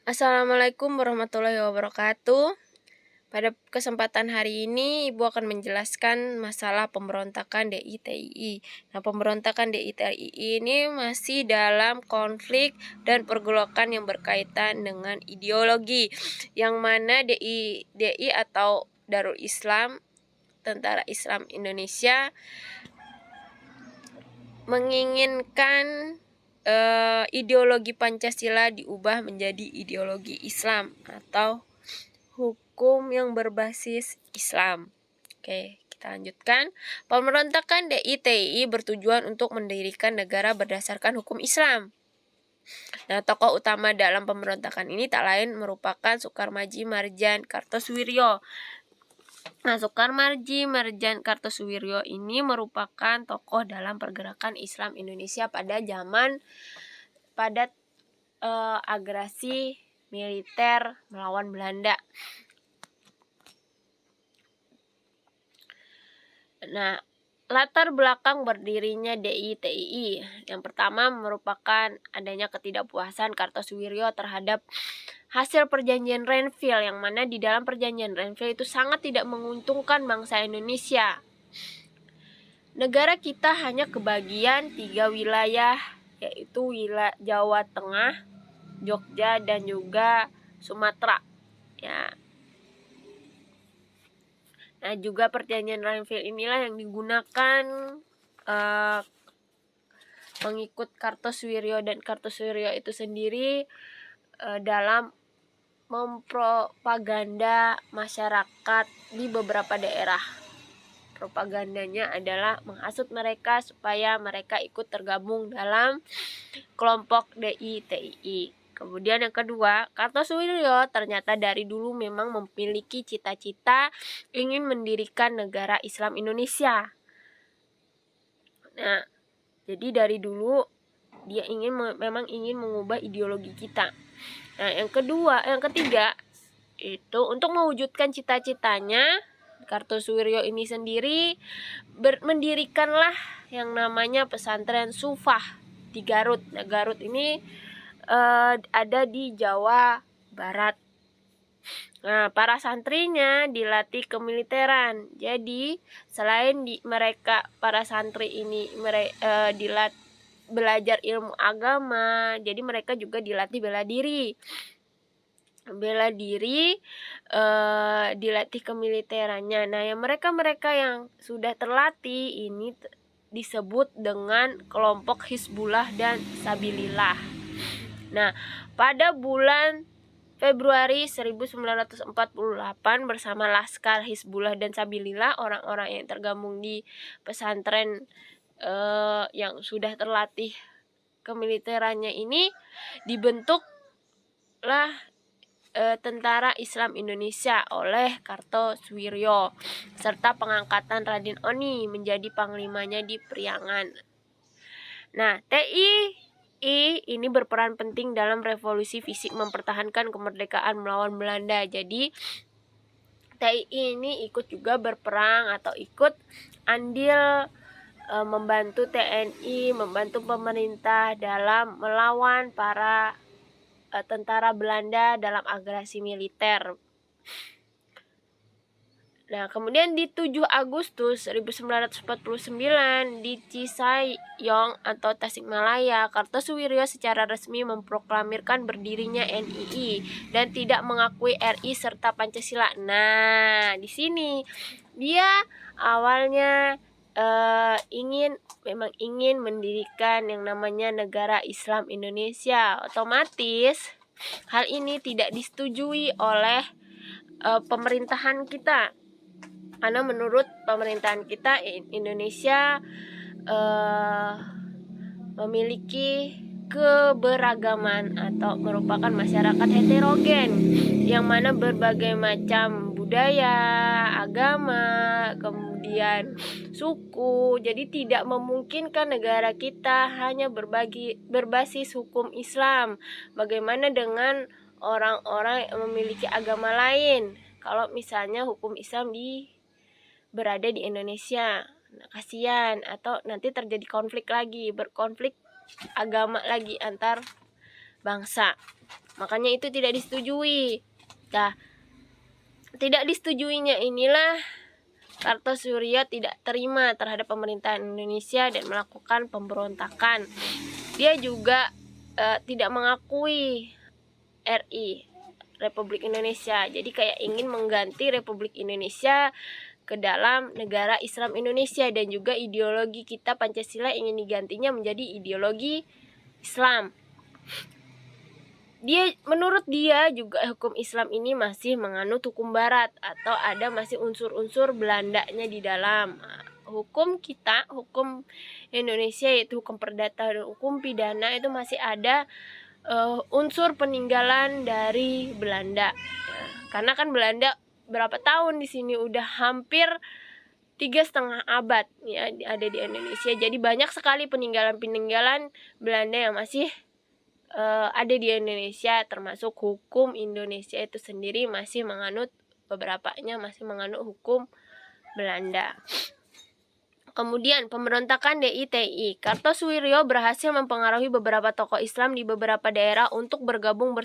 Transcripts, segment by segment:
Assalamualaikum warahmatullahi wabarakatuh. Pada kesempatan hari ini, Ibu akan menjelaskan masalah pemberontakan DITII. Nah, pemberontakan DITII ini masih dalam konflik dan pergolakan yang berkaitan dengan ideologi, yang mana DI atau Darul Islam, Tentara Islam Indonesia, menginginkan ideologi Pancasila diubah menjadi ideologi Islam atau hukum yang berbasis Islam. Oke, kita lanjutkan. Pemberontakan DITII bertujuan untuk mendirikan negara berdasarkan hukum Islam. Nah, tokoh utama dalam pemberontakan ini tak lain merupakan Soekarmaji Marjan Kartosuwiryo. Nah, Soekarmaji Marjan Kartosuwiryo ini merupakan tokoh dalam pergerakan Islam Indonesia pada zaman agresi militer melawan Belanda. Nah, latar belakang berdirinya DITII yang pertama merupakan adanya ketidakpuasan Kartosuwiryo terhadap hasil perjanjian Renville, yang mana di dalam perjanjian Renville itu sangat tidak menguntungkan bangsa Indonesia. Negara kita hanya kebagian 3 wilayah, yaitu wilayah Jawa Tengah, Jogja, dan juga Sumatera. Ya. Nah, juga perjanjian Renville inilah yang digunakan pengikut Kartosuwiryo, dan Kartosuwiryo itu sendiri dalam mempropaganda masyarakat di beberapa daerah. Propagandanya adalah menghasut mereka supaya mereka ikut tergabung dalam kelompok DITII. Kemudian yang kedua, Kartosuwiryo ternyata dari dulu memang memiliki cita-cita ingin mendirikan negara Islam Indonesia. Nah, jadi dari dulu dia memang ingin mengubah ideologi kita. Nah, yang ketiga itu untuk mewujudkan cita-citanya, Kartosuwiryo ini sendiri mendirikanlah yang namanya pesantren Sufah di Garut. Nah, Garut ini ada di Jawa Barat. Nah, para santrinya dilatih kemiliteran. Jadi, selain para santri ini belajar ilmu agama, jadi mereka juga dilatih bela diri, dilatih kemiliterannya. Nah, yang mereka yang sudah terlatih ini disebut dengan kelompok Hizbullah dan Sabilillah. Nah, pada bulan Februari 1948 bersama Laskar Hizbullah dan Sabilillah, orang-orang yang tergabung di pesantren yang sudah terlatih kemiliterannya ini, dibentuklah Tentara Islam Indonesia oleh Kartosuwiryo serta pengangkatan Raden Oni menjadi panglimanya di Priangan. Nah, TII ini berperan penting dalam revolusi fisik mempertahankan kemerdekaan melawan Belanda. Jadi TII ini ikut juga berperang atau ikut andil membantu TNI, membantu pemerintah dalam melawan para tentara Belanda dalam agresi militer. Nah, kemudian di 7 Agustus 1949 di Cisayong atau Tasikmalaya, Kartosuwiryo secara resmi memproklamirkan berdirinya NII dan tidak mengakui RI serta Pancasila. Nah, di sini dia awalnya memang ingin mendirikan yang namanya negara Islam Indonesia. Otomatis hal ini tidak disetujui oleh pemerintahan kita, karena menurut pemerintahan kita Indonesia memiliki keberagaman atau merupakan masyarakat heterogen yang mana berbagai macam budaya, agama, kemudian suku. Jadi tidak memungkinkan negara kita hanya berbasis hukum Islam. Bagaimana dengan orang-orang yang memiliki agama lain? Kalau misalnya hukum Islam berada di Indonesia, nah, kasihan, atau nanti terjadi berkonflik agama lagi antar bangsa. Makanya itu tidak disetujui. Nah, tidak disetujuinya inilah Kartosuryo tidak terima terhadap pemerintahan Indonesia dan melakukan pemberontakan. Dia juga tidak mengakui RI, Republik Indonesia. Jadi kayak ingin mengganti Republik Indonesia ke dalam negara Islam Indonesia, dan juga ideologi kita Pancasila ingin digantinya menjadi ideologi Islam. Menurut dia juga hukum Islam ini masih menganut hukum Barat atau ada masih unsur-unsur Belandanya di dalam. Hukum kita, hukum Indonesia yaitu hukum perdata dan hukum pidana itu masih ada unsur peninggalan dari Belanda. Karena kan Belanda berapa tahun di sini, udah hampir 3,5 abad ya ada di Indonesia. Jadi banyak sekali peninggalan-peninggalan Belanda yang masih ada di Indonesia, termasuk hukum Indonesia itu sendiri masih menganut, beberapanya masih menganut hukum Belanda. Kemudian pemberontakan DITI. Kartosuwiryo berhasil mempengaruhi beberapa tokoh Islam di beberapa daerah untuk bergabung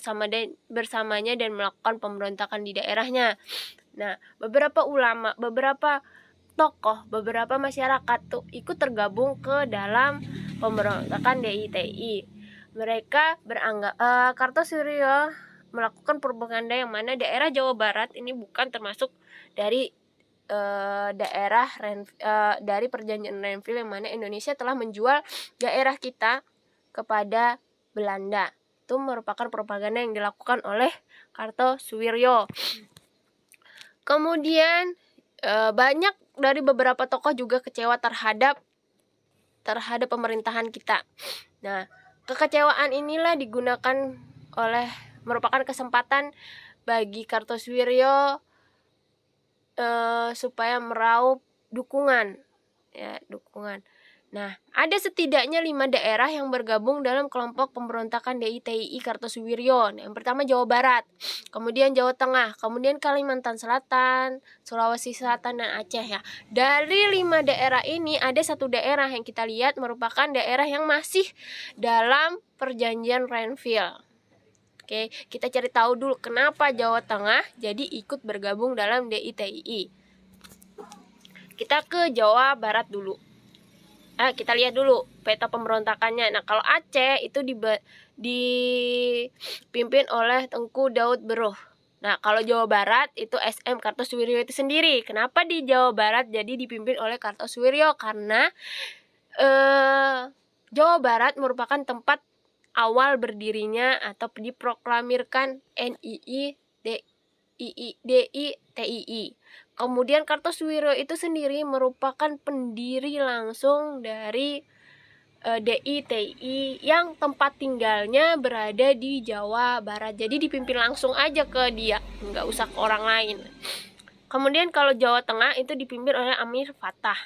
bersamanya dan melakukan pemberontakan di daerahnya. Nah, beberapa ulama, beberapa tokoh, beberapa masyarakat tuh ikut tergabung ke dalam pemberontakan DITI. Mereka beranggap Kartosuryo melakukan propaganda yang mana daerah Jawa Barat ini bukan termasuk dari daerah dari perjanjian Renville, yang mana Indonesia telah menjual daerah kita kepada Belanda. Itu merupakan propaganda yang dilakukan oleh Kartosuwiryo. Kemudian banyak dari beberapa tokoh juga kecewa terhadap pemerintahan kita. Nah, kekecewaan inilah merupakan kesempatan bagi Kartosuwiryo supaya meraup dukungan. Nah, ada setidaknya 5 daerah yang bergabung dalam kelompok pemberontakan DITI Kartosuwiryo. Yang pertama Jawa Barat, kemudian Jawa Tengah, kemudian Kalimantan Selatan, Sulawesi Selatan, dan Aceh ya. Dari 5 daerah ini ada 1 daerah yang kita lihat merupakan daerah yang masih dalam perjanjian Renville. Oke, kita cari tahu dulu kenapa Jawa Tengah jadi ikut bergabung dalam DITI. Kita ke Jawa Barat dulu. Kita lihat dulu peta pemberontakannya. Nah, kalau Aceh itu dipimpin oleh Tengku Daud Beruh. Nah, kalau Jawa Barat itu SM Kartosuwiryo itu sendiri. Kenapa di Jawa Barat jadi dipimpin oleh Kartosuwiryo? Karena Jawa Barat merupakan tempat awal berdirinya atau diproklamirkan NII DITI. Kemudian Kartosuwiryo itu sendiri merupakan pendiri langsung dari DITI yang tempat tinggalnya berada di Jawa Barat. Jadi dipimpin langsung aja ke dia, nggak usah ke orang lain. Kemudian kalau Jawa Tengah itu dipimpin oleh Amir Fattah.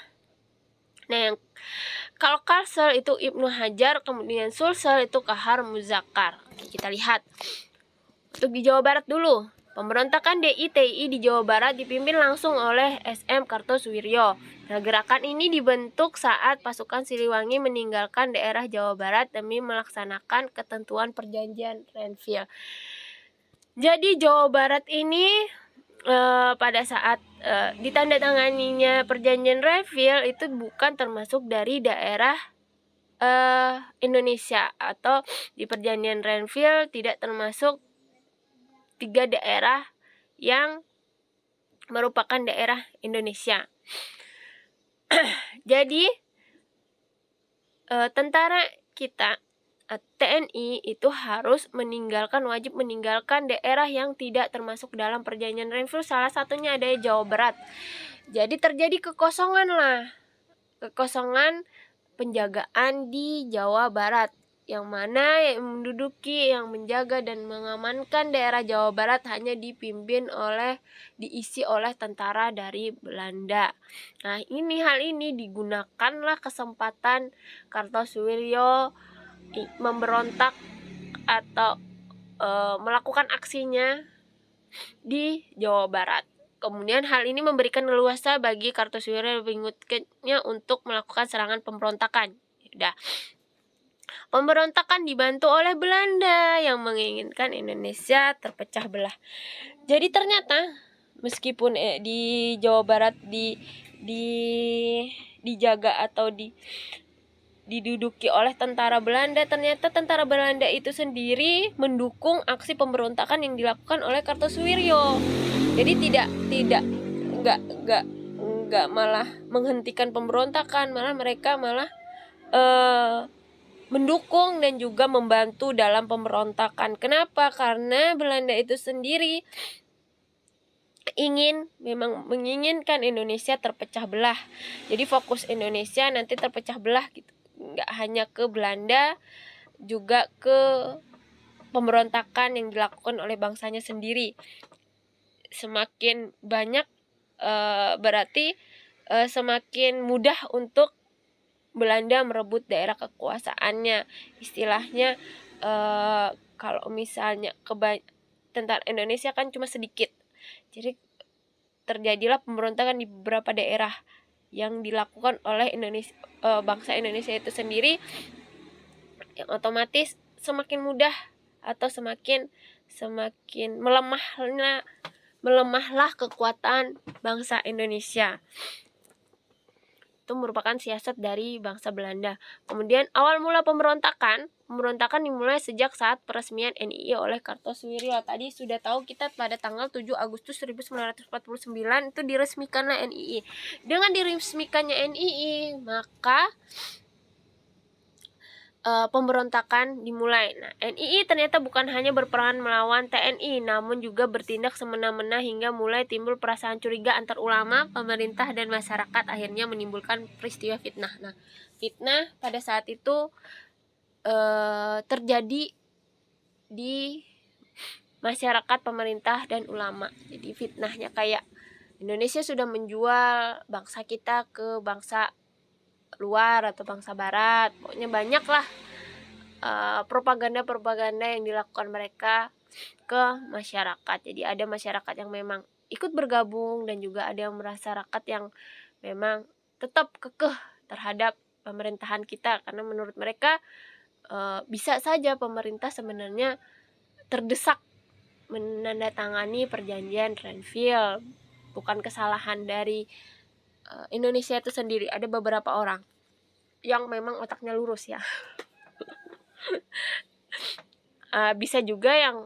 Nah, kalau Kalsel itu Ibnu Hajar, kemudian Sulsel itu Kahar Muzakkar. Kita lihat untuk di Jawa Barat dulu. Pemberontakan DITI di Jawa Barat dipimpin langsung oleh SM Kartosuwiryo. Nah, gerakan ini dibentuk saat pasukan Siliwangi meninggalkan daerah Jawa Barat demi melaksanakan ketentuan perjanjian Renville. Jadi Jawa Barat ini pada saat ditandatanganinya perjanjian Renville itu bukan termasuk dari daerah Indonesia, atau di perjanjian Renville tidak termasuk 3 daerah yang merupakan daerah Indonesia. Jadi tentara kita TNI itu harus wajib meninggalkan daerah yang tidak termasuk dalam perjanjian Renville. Salah satunya ada Jawa Barat. Jadi terjadi kekosongan penjagaan di Jawa Barat, yang mana yang menduduki, yang menjaga dan mengamankan daerah Jawa Barat hanya diisi oleh tentara dari Belanda. Nah, hal ini digunakanlah kesempatan Kartosuwiryo memberontak atau melakukan aksinya di Jawa Barat. Kemudian hal ini memberikan leluasa bagi Kartosuwiryo dan pengikutnya untuk melakukan serangan pemberontakan. Udah. Pemberontakan dibantu oleh Belanda yang menginginkan Indonesia terpecah belah. Jadi ternyata meskipun di Jawa Barat dijaga atau diduduki oleh tentara Belanda, ternyata tentara Belanda itu sendiri mendukung aksi pemberontakan yang dilakukan oleh Kartosuwiryo. Jadi nggak malah menghentikan pemberontakan, malah mereka mendukung dan juga membantu dalam pemberontakan. Kenapa? Karena Belanda itu sendiri memang menginginkan Indonesia terpecah belah. Jadi fokus Indonesia nanti terpecah belah gitu. Nggak hanya ke Belanda, juga ke pemberontakan yang dilakukan oleh bangsanya sendiri. Semakin banyak berarti semakin mudah untuk Belanda merebut daerah kekuasaannya. Istilahnya kalau misalnya tentara Indonesia kan cuma sedikit, jadi terjadilah pemberontakan di beberapa daerah yang dilakukan oleh bangsa Indonesia itu sendiri, yang otomatis semakin mudah atau semakin melemahlah kekuatan bangsa Indonesia. Itu merupakan siasat dari bangsa Belanda. Kemudian awal mula pemberontakan dimulai sejak saat peresmian NII oleh Kartosuwiryo. Tadi sudah tahu kita pada tanggal 7 Agustus 1949 itu diresmikanlah NII. Dengan diresmikannya NII, maka pemberontakan dimulai. Nah, NII ternyata bukan hanya berperan melawan TNI, namun juga bertindak semena-mena hingga mulai timbul perasaan curiga antar ulama, pemerintah, dan masyarakat, akhirnya menimbulkan peristiwa fitnah. Nah, fitnah pada saat itu terjadi di masyarakat, pemerintah, dan ulama. Jadi fitnahnya kayak Indonesia sudah menjual bangsa kita ke bangsa luar atau bangsa barat. Pokoknya banyak lah propaganda yang dilakukan mereka ke masyarakat. Jadi ada masyarakat yang memang ikut bergabung dan juga ada masyarakat yang memang tetap kekeh terhadap pemerintahan kita, karena menurut mereka bisa saja pemerintah sebenarnya terdesak menandatangani perjanjian Renville, bukan kesalahan dari Indonesia itu sendiri. Ada beberapa orang yang memang otaknya lurus ya. Bisa juga yang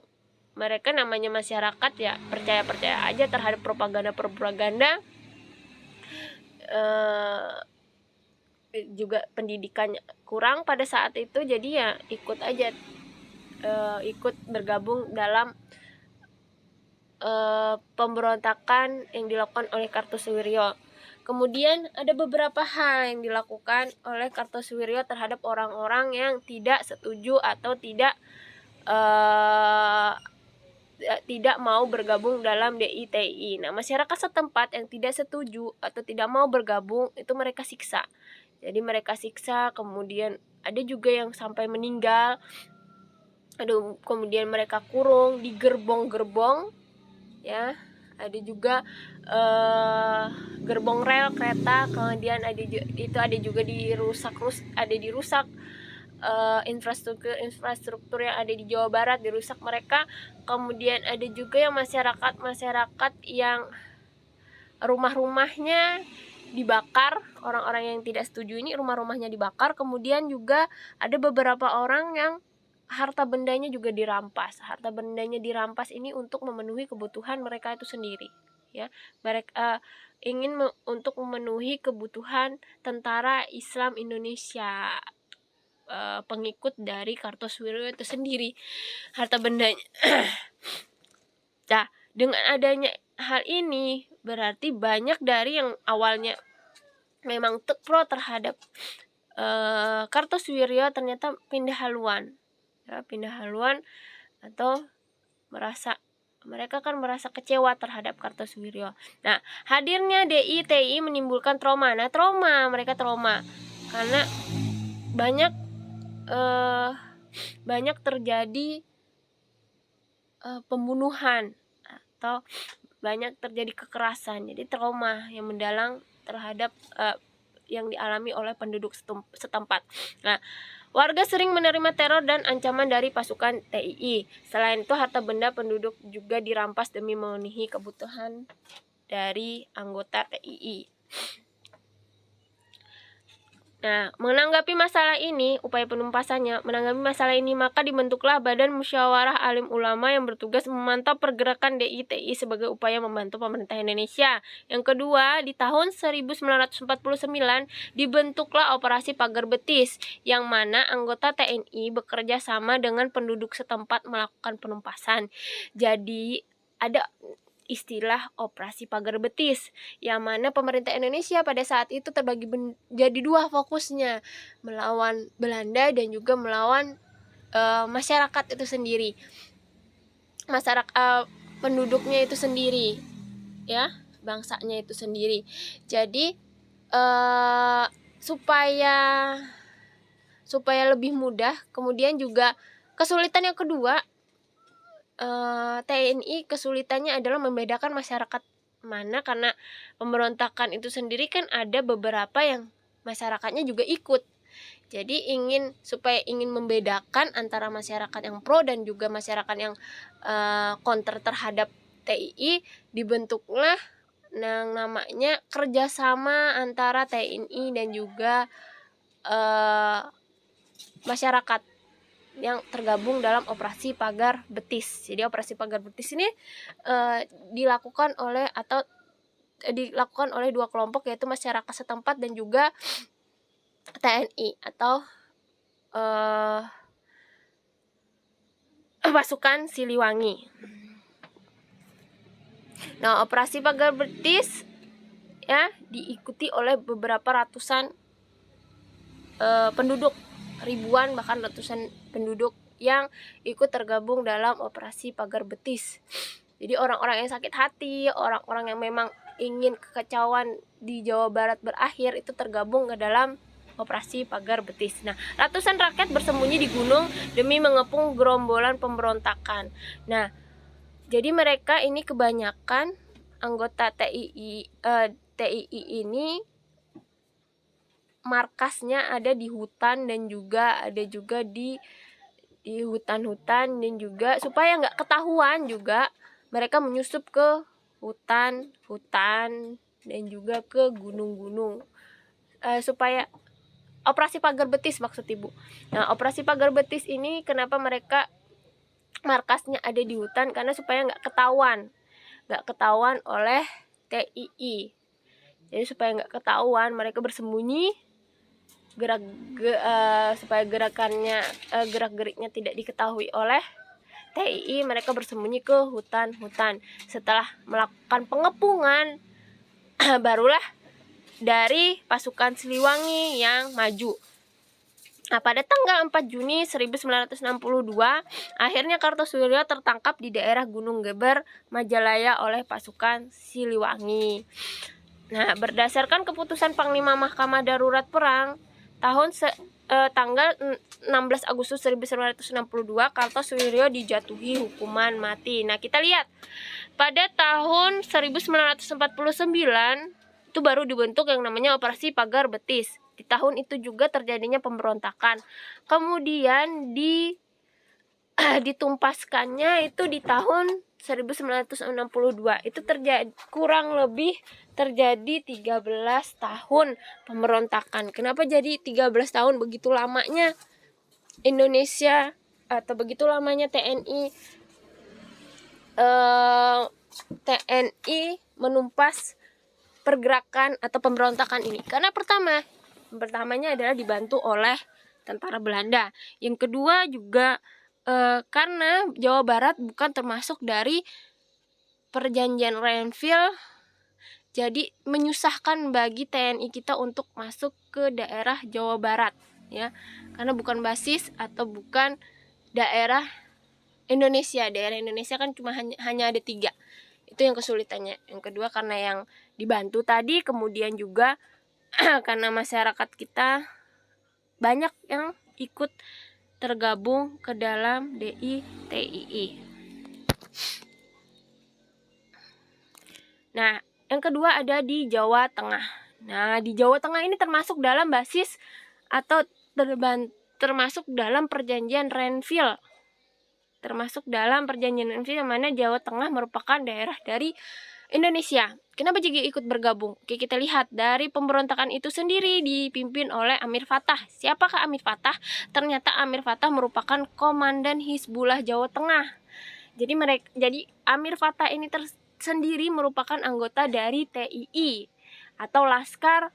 mereka namanya masyarakat ya percaya aja terhadap propaganda juga pendidikannya kurang pada saat itu, jadi ya ikut aja ikut bergabung dalam pemberontakan yang dilakukan oleh Kartosuwiryo. Kemudian ada beberapa hal yang dilakukan oleh Kartosuwiryo terhadap orang-orang yang tidak setuju atau tidak mau bergabung dalam DITI. Nah, masyarakat setempat yang tidak setuju atau tidak mau bergabung itu mereka siksa. Jadi mereka siksa, kemudian ada juga yang sampai meninggal. Kemudian mereka kurung di gerbong-gerbong ya. Ada juga gerbong rel kereta, kemudian ada juga dirusak infrastruktur yang ada di Jawa Barat dirusak mereka. Kemudian ada juga yang masyarakat yang rumah-rumahnya dibakar, orang-orang yang tidak setuju ini rumah-rumahnya dibakar. Kemudian juga ada beberapa orang yang harta bendanya juga dirampas. Harta bendanya dirampas ini untuk memenuhi kebutuhan mereka itu sendiri ya. Mereka ingin untuk memenuhi kebutuhan tentara Islam Indonesia, pengikut dari Kartosuwiryo itu sendiri, harta bendanya. Nah, dengan adanya hal ini berarti banyak dari yang awalnya memang pro terhadap Kartosuwiryo ternyata pindah haluan atau mereka kan merasa kecewa terhadap Kartosuwiryo. Nah, hadirnya DITI menimbulkan trauma. Nah, mereka trauma karena banyak terjadi pembunuhan atau banyak terjadi kekerasan. Jadi trauma yang mendalam terhadap yang dialami oleh penduduk setempat. Nah, Warga sering menerima teror dan ancaman dari pasukan TII. Selain itu, harta benda penduduk juga dirampas demi memenuhi kebutuhan dari anggota TII. Nah, menanggapi masalah ini maka dibentuklah Badan Musyawarah Alim Ulama yang bertugas memantau pergerakan DI-TI sebagai upaya membantu pemerintah Indonesia. Yang kedua, di tahun 1949 dibentuklah Operasi Pagar Betis, yang mana anggota TNI bekerja sama dengan penduduk setempat melakukan penumpasan. Jadi, ada istilah Operasi Pagar Betis, yang mana pemerintah Indonesia pada saat itu terbagi jadi dua fokusnya, melawan Belanda dan juga melawan masyarakat itu sendiri, masyarakat penduduknya itu sendiri, ya, bangsanya itu sendiri. Jadi supaya lebih mudah, kemudian juga kesulitan yang kedua, TNI kesulitannya adalah membedakan masyarakat mana, karena pemberontakan itu sendiri kan ada beberapa yang masyarakatnya juga ikut. Jadi supaya ingin membedakan antara masyarakat yang pro dan juga masyarakat yang counter terhadap TII, dibentuklah yang namanya kerjasama antara TNI dan juga masyarakat yang tergabung dalam Operasi Pagar Betis. Jadi Operasi Pagar Betis ini dilakukan oleh dua kelompok, yaitu masyarakat setempat dan juga TNI atau pasukan Siliwangi. Nah, Operasi Pagar Betis ya diikuti oleh beberapa ratusan penduduk, ribuan bahkan ratusan penduduk yang ikut tergabung dalam Operasi Pagar Betis. Jadi orang-orang yang sakit hati, orang-orang yang memang ingin kekacauan di Jawa Barat berakhir, itu tergabung ke dalam Operasi Pagar Betis. Nah, ratusan rakyat bersembunyi di gunung demi mengepung gerombolan pemberontakan. Nah, jadi mereka ini kebanyakan anggota TII ini markasnya ada di hutan dan juga ada juga di hutan-hutan, dan juga supaya nggak ketahuan juga mereka menyusup ke hutan dan juga ke gunung-gunung, supaya Operasi Pagar Betis maksud Ibu. Nah, Operasi Pagar Betis ini kenapa mereka markasnya ada di hutan, karena supaya nggak ketahuan oleh TII. Jadi supaya nggak ketahuan, mereka bersembunyi, supaya gerak-geriknya tidak diketahui oleh TII, mereka bersembunyi ke hutan-hutan. Setelah melakukan pengepungan, barulah dari pasukan Siliwangi yang maju. Nah, pada tanggal 4 Juni 1962, akhirnya Kartosuwiryo tertangkap di daerah Gunung Geber, Majalaya oleh pasukan Siliwangi. Nah, berdasarkan keputusan Panglima Mahkamah Darurat Perang tanggal 16 Agustus 1962, Kartosuwiryo dijatuhi hukuman mati. Nah, kita lihat pada tahun 1949 itu baru dibentuk yang namanya Operasi Pagar Betis. Di tahun itu juga terjadinya pemberontakan. Kemudian ditumpaskannya itu di tahun 1962. Itu kurang lebih terjadi 13 tahun pemberontakan. Kenapa jadi 13 tahun? Begitu lamanya Indonesia atau begitu lamanya TNI menumpas pergerakan atau pemberontakan ini. Karena pertamanya adalah dibantu oleh tentara Belanda. Yang kedua juga karena Jawa Barat bukan termasuk dari perjanjian Renville, jadi menyusahkan bagi TNI kita untuk masuk ke daerah Jawa Barat, ya, karena bukan basis atau bukan daerah Indonesia. Daerah Indonesia kan cuma hanya ada 3. Itu yang kesulitannya. Yang kedua karena yang dibantu tadi, kemudian juga karena masyarakat kita banyak yang ikut tergabung ke dalam DI-TII. Nah, yang kedua ada di Jawa Tengah. Nah, di Jawa Tengah ini termasuk dalam basis atau termasuk dalam perjanjian Renville. Yang mana Jawa Tengah merupakan daerah dari Indonesia. Kenapa JG ikut bergabung? Oke, kita lihat dari pemberontakan itu sendiri dipimpin oleh Amir Fattah. Siapakah Amir Fattah? Ternyata Amir Fattah merupakan komandan Hizbullah Jawa Tengah. Jadi Amir Fattah ini sendiri merupakan anggota dari TII atau Laskar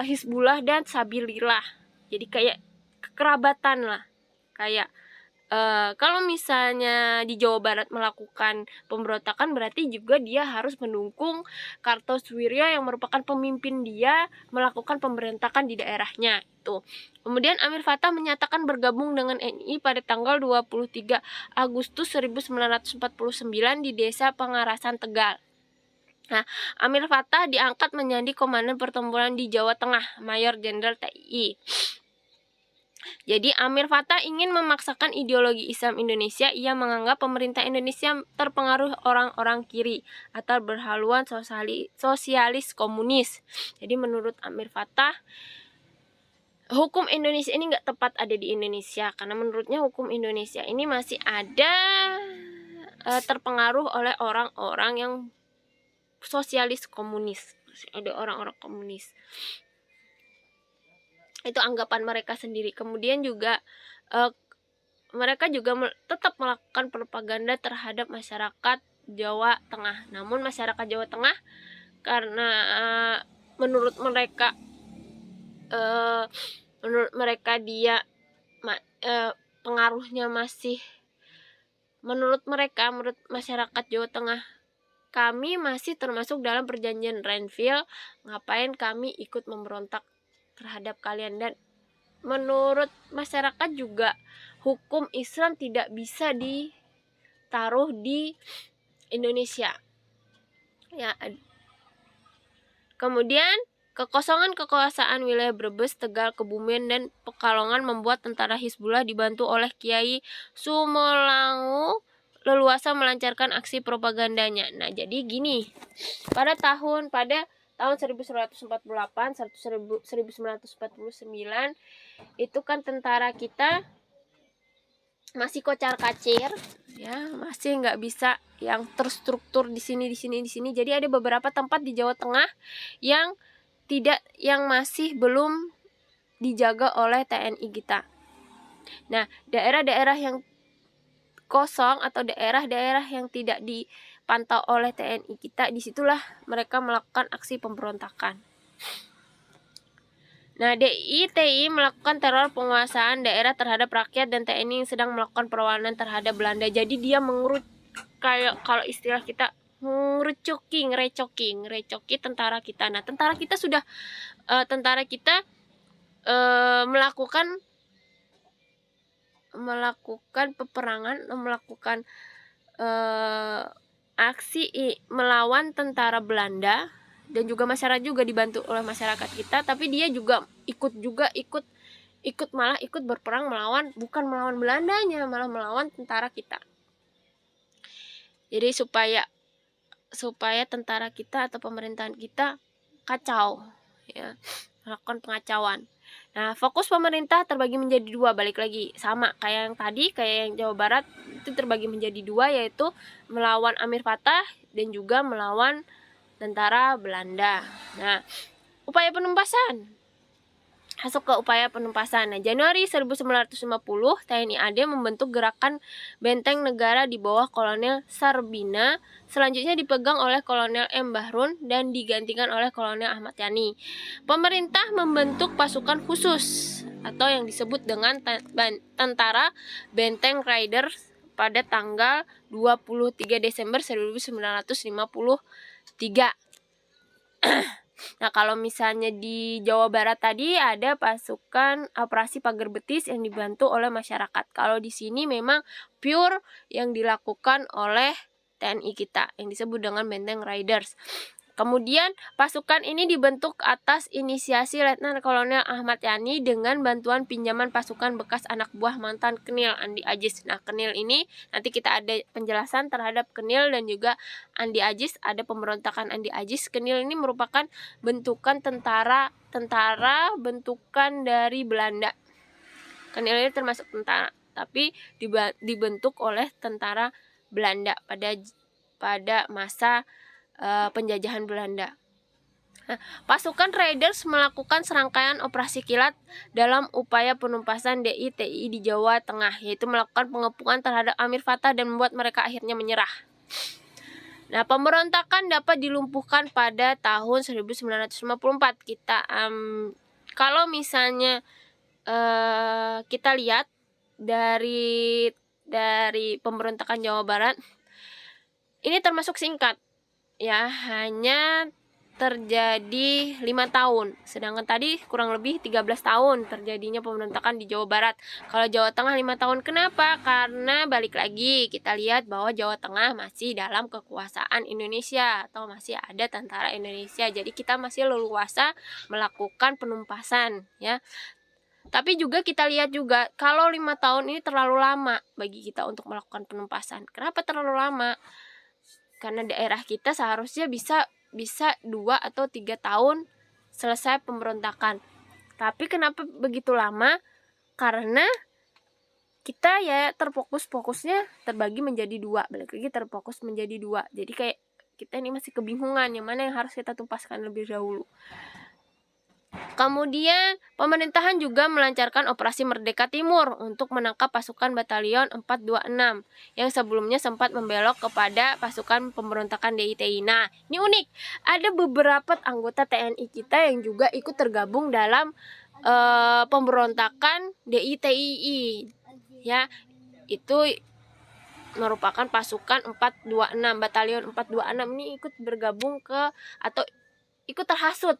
Hizbullah dan Sabilillah. Jadi kayak kekerabatan lah. Kayak kalau misalnya di Jawa Barat melakukan pemberontakan, berarti juga dia harus mendukung Kartosoewirjo yang merupakan pemimpin dia melakukan pemberontakan di daerahnya itu. Kemudian Amir Fattah menyatakan bergabung dengan NI pada tanggal 23 Agustus 1949 di Desa Pengarasan, Tegal. Nah, Amir Fattah diangkat menjadi komandan pertempuran di Jawa Tengah, Mayor Jenderal TII. Jadi Amir Fattah ingin memaksakan ideologi Islam Indonesia. Ia menganggap pemerintah Indonesia terpengaruh orang-orang kiri atau berhaluan sosialis komunis. Jadi menurut Amir Fattah, hukum Indonesia ini nggak tepat ada di Indonesia, karena menurutnya hukum Indonesia ini masih ada terpengaruh oleh orang-orang yang sosialis komunis. Masih ada orang-orang komunis. Itu anggapan mereka sendiri. Kemudian juga mereka juga tetap melakukan propaganda terhadap masyarakat Jawa Tengah. Namun masyarakat Jawa Tengah karena menurut mereka dia pengaruhnya masih menurut masyarakat Jawa Tengah, kami masih termasuk dalam perjanjian Renville, ngapain kami ikut memberontak terhadap kalian. Dan menurut masyarakat juga hukum Islam tidak bisa ditaruh di Indonesia ya. Kemudian kekosongan kekuasaan wilayah Brebes, Tegal, Kebumen, dan Pekalongan membuat tentara Hizbullah dibantu oleh Kiai Sumolangu leluasa melancarkan aksi propagandanya. Nah, jadi gini, pada tahun 1948 1949 itu kan tentara kita masih kocar-kacir ya, masih nggak bisa yang terstruktur di sini. Jadi ada beberapa tempat di Jawa Tengah yang masih belum dijaga oleh TNI kita. Nah, daerah-daerah yang kosong atau daerah-daerah yang tidak dipantau oleh TNI kita, disitulah mereka melakukan aksi pemberontakan. Nah, DITI melakukan teror penguasaan daerah terhadap rakyat dan TNI yang sedang melakukan perlawanan terhadap Belanda. Jadi dia kayak kalau istilah kita ngerecoki tentara kita. Nah, tentara kita melakukan peperangan, melakukan aksi melawan tentara Belanda, dan juga masyarakat juga dibantu oleh masyarakat kita, tapi dia juga ikut berperang bukan melawan Belandanya, malah melawan tentara kita. Jadi supaya tentara kita atau pemerintahan kita kacau ya, melakukan pengacauan. Nah, fokus pemerintah terbagi menjadi dua, balik lagi sama kayak yang tadi, kayak yang Jawa Barat itu terbagi menjadi dua, yaitu melawan Amir Fattah dan juga melawan tentara Belanda. Nah, upaya penumpasan. Masuk ke upaya penumpasan. Nah, Januari 1950, TNI AD membentuk gerakan benteng negara di bawah Kolonel Sarbina. Selanjutnya dipegang oleh Kolonel M. Bahrun dan digantikan oleh Kolonel Ahmad Yani. Pemerintah membentuk pasukan khusus atau yang disebut dengan Tentara Benteng Riders pada tanggal 23 Desember 1953. Nah, kalau misalnya di Jawa Barat tadi ada pasukan operasi Pagar Betis yang dibantu oleh masyarakat. Kalau di sini memang pure yang dilakukan oleh TNI kita yang disebut dengan Benteng Riders. Kemudian pasukan ini dibentuk atas inisiasi Letnan Kolonel Ahmad Yani dengan bantuan pinjaman pasukan bekas anak buah mantan Kenil Andi Ajis. Nah, Kenil ini nanti kita ada penjelasan terhadap Kenil dan juga Andi Ajis, ada pemberontakan Andi Ajis. Kenil ini merupakan bentukan tentara bentukan dari Belanda. Kan ini termasuk tentara, tapi dibentuk oleh tentara Belanda pada masa penjajahan Belanda. Nah, pasukan Raiders melakukan serangkaian operasi kilat dalam upaya penumpasan DITI di Jawa Tengah, yaitu melakukan pengepungan terhadap Amir Fattah dan membuat mereka akhirnya menyerah. Nah, pemberontakan dapat dilumpuhkan pada tahun 1954. Kalau misalnya kita lihat dari pemberontakan Jawa Barat, ini termasuk singkat, ya, hanya terjadi 5 tahun, sedangkan tadi kurang lebih 13 tahun terjadinya pemberontakan di Jawa Barat. Kalau Jawa Tengah 5 tahun. Kenapa? Karena balik lagi kita lihat bahwa Jawa Tengah masih dalam kekuasaan Indonesia atau masih ada tentara Indonesia, jadi kita masih leluasa melakukan penumpasan, ya. Tapi juga kita lihat juga kalau 5 tahun ini terlalu lama bagi kita untuk melakukan penumpasan. Kenapa terlalu lama? Karena daerah kita seharusnya bisa 2 atau 3 tahun selesai pemberontakan. Tapi kenapa begitu lama? Karena kita ya fokusnya terbagi menjadi 2. Balik lagi terfokus menjadi 2. Jadi kayak kita ini masih kebingungan yang mana yang harus kita tumpaskan lebih dahulu. Kemudian pemerintahan juga melancarkan operasi Merdeka Timur untuk menangkap pasukan Batalion 426 yang sebelumnya sempat membelok kepada pasukan pemberontakan DITI. Nah, ini unik. Ada beberapa anggota TNI kita yang juga ikut tergabung dalam pemberontakan DITI. Ya, itu merupakan pasukan 426, Batalion 426 ini ikut bergabung atau ikut terhasut,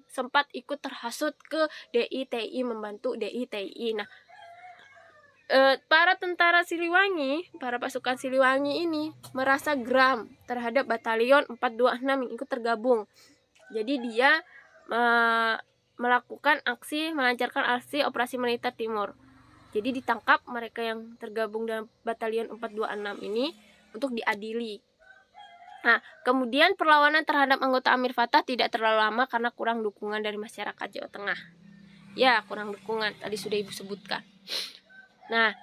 sempat ikut terhasut ke DITI, membantu DITI. Nah, para tentara Siliwangi, para pasukan Siliwangi ini merasa geram terhadap Batalion 426 yang ikut tergabung. Jadi dia melancarkan aksi operasi militer timur. Jadi ditangkap mereka yang tergabung dalam Batalion 426 ini untuk diadili. Nah, kemudian perlawanan terhadap anggota Amir Fattah tidak terlalu lama karena kurang dukungan dari masyarakat Jawa Tengah. Ya, kurang dukungan, tadi sudah Ibu sebutkan. Nah,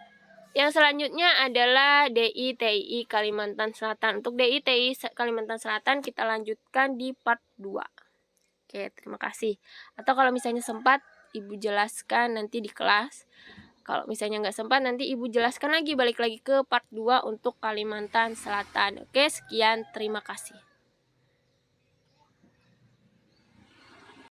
yang selanjutnya adalah DITI Kalimantan Selatan. Untuk DITI Kalimantan Selatan kita lanjutkan di part 2. Oke, terima kasih. Atau kalau misalnya sempat, Ibu jelaskan nanti di kelas. Kalau misalnya nggak sempat, nanti Ibu jelaskan lagi, balik lagi ke part 2 untuk Kalimantan Selatan. Oke, sekian, terima kasih.